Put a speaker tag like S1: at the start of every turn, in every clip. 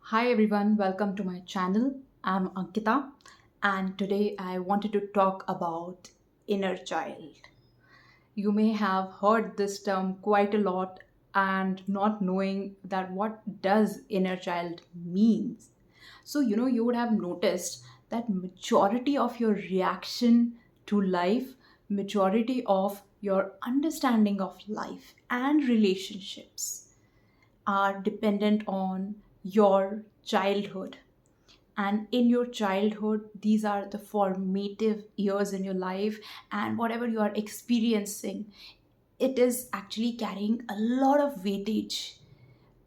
S1: Hi everyone, welcome to my channel. I'm Ankita, and today I wanted to talk about inner child. You may have heard this term quite a lot and not knowing that what does inner child means. You would have noticed that majority of your reaction to life, majority of your understanding of life and relationships are dependent on your childhood. And in your childhood, these are the formative years in your life, and whatever you are experiencing, it is actually carrying a lot of weightage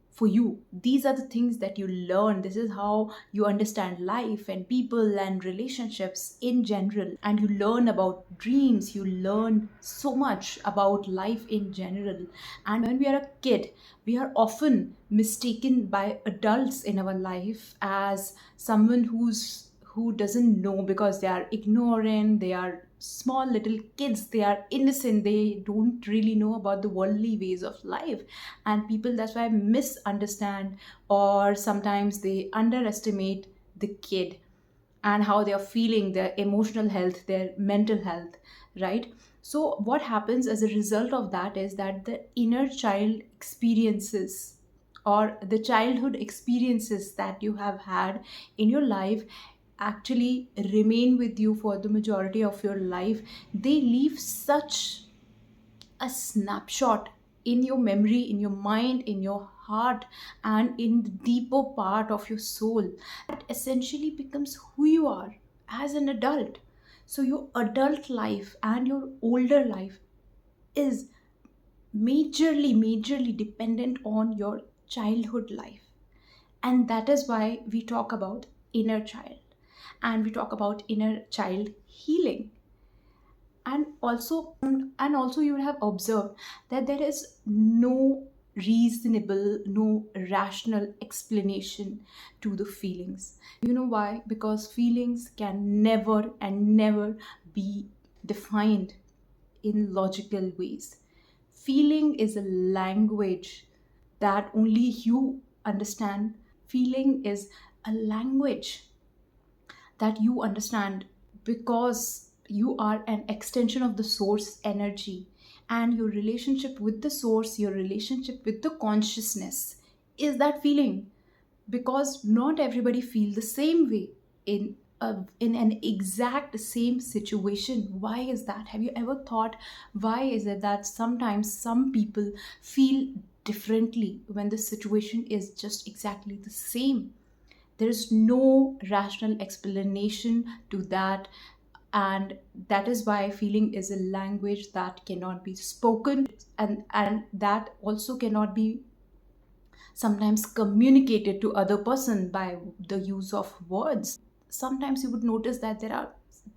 S1: for you. These are the things that you learn. This is how you understand life and people and relationships in general. And you learn about dreams, you learn so much about life in general. And when we are a kid, we are often mistaken by adults in our life as someone who doesn't know, because they are ignorant, they are small little kids, they are innocent, they don't really know about the worldly ways of life. And people, that's why, misunderstand, or sometimes they underestimate the kid and how they are feeling, their emotional health, their mental health, right? So what happens as a result of that is that the inner child experiences, or the childhood experiences that you have had in your life, actually remain with you for the majority of your life. They leave such a snapshot in your memory, in your mind, in your heart, and in the deeper part of your soul, that essentially becomes who you are as an adult. So your adult life and your older life is majorly dependent on your childhood life. And that is why we talk about inner child, and we talk about inner child healing. And also you would have observed that there is no reasonable, no rational explanation to the feelings. You know why? Because feelings can never and never be defined in logical ways. Feeling is a language that only you understand. Feeling is a language that you understand, because you are an extension of the source energy. And your relationship with the source, your relationship with the consciousness, is that feeling. Because not everybody feel the same way in an exact same situation. Why is that? Have you ever thought, why is it that sometimes some people feel differently when the situation is just exactly the same? There is no rational explanation to that. And that is why feeling is a language that cannot be spoken, and that also cannot be sometimes communicated to other person by the use of words. Sometimes you would notice that there are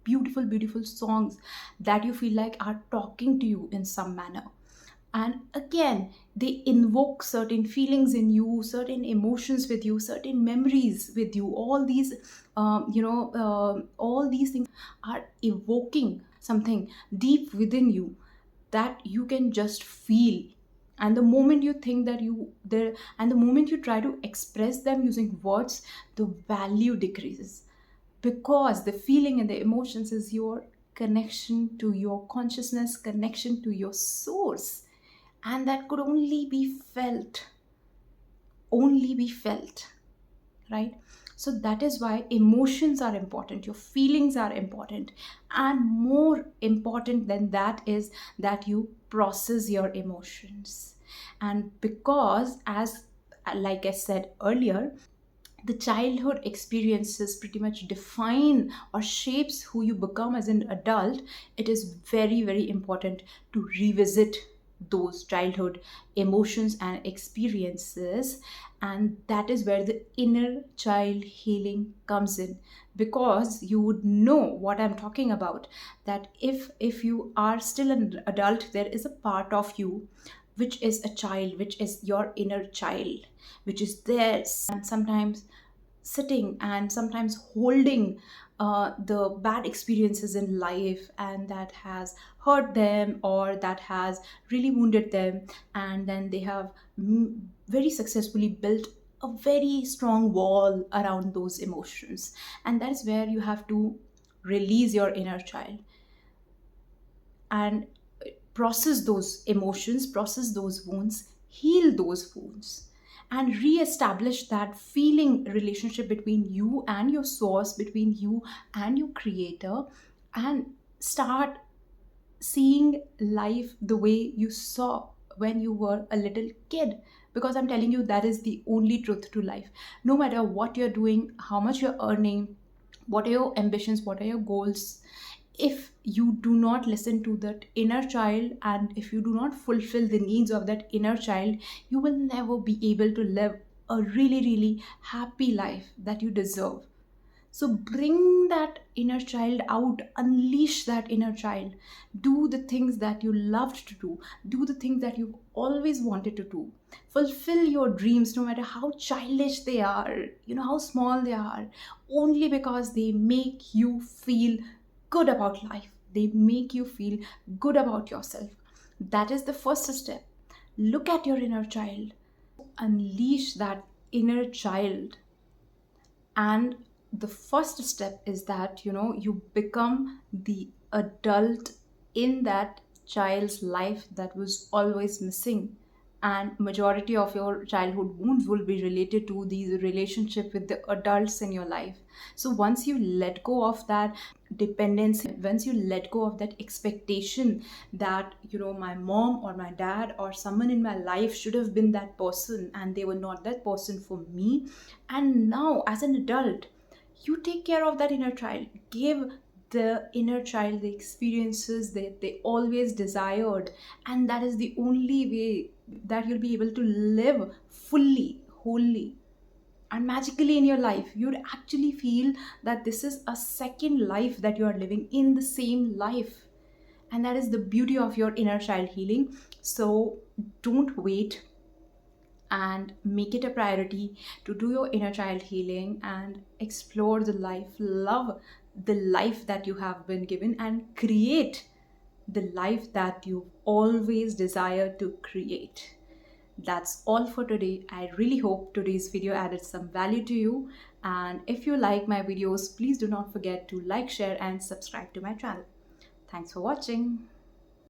S1: beautiful songs that you feel like are talking to you in some manner. And again, they invoke certain feelings in you, certain emotions with you, certain memories with you. All these all these things are evoking something deep within you that you can just feel. And the moment you think that you there and the moment you try to express them using words, the value decreases, because the feeling and the emotions is your connection to your consciousness, connection to your source. And that could only be felt, right? So that is why emotions are important, your feelings are important. And more important than that is that you process your emotions. And because, as like I said earlier, the childhood experiences pretty much define or shapes who you become as an adult, it is very important to revisit those childhood emotions and experiences. And that is where the inner child healing comes in, because you would know what I'm talking about. That if you are still an adult, there is a part of you which is a child, which is your inner child, which is there and sometimes sitting and sometimes holding the bad experiences in life, and that has hurt them or that has really wounded them. And then they have very successfully built a very strong wall around those emotions. And that is where you have to release your inner child and process those emotions, process those wounds, heal those wounds, and re-establish that feeling relationship between you and your source, between you and your creator, and start seeing life the way you saw when you were a little kid. Because I'm telling you, that is the only truth to life. No matter what you're doing, how much you're earning, what are your ambitions, what are your goals, if you do not listen to that inner child and if you do not fulfill the needs of that inner child, you will never be able to live a really, really happy life that you deserve. So bring that inner child out, unleash that inner child. Do the things that you loved to do. Do the things that you've always wanted to do. Fulfill your dreams, no matter how childish they are, how small they are, only because they make you feel good about life. They make you feel good about yourself. That is the first step. Look at your inner child, unleash that inner child. And the first step is that you become the adult in that child's life that was always missing. And majority of your childhood wounds will be related to these relationship with the adults in your life. So once you let go of that dependency, once you let go of that expectation that my mom or my dad or someone in my life should have been that person and they were not that person for me, and now as an adult you take care of that inner child. Give the inner child the experiences that they always desired, and that is the only way that you'll be able to live fully, wholly, and magically in your life. You'd actually feel that this is a second life that you are living in the same life. And that is the beauty of your inner child healing. So don't wait, and make it a priority to do your inner child healing and explore the life, love the life that you have been given, and create the life that you always desire to create. That's all for today. I really hope today's video added some value to you. And if you like my videos, please do not forget to like, share, and subscribe to my channel. Thanks for watching.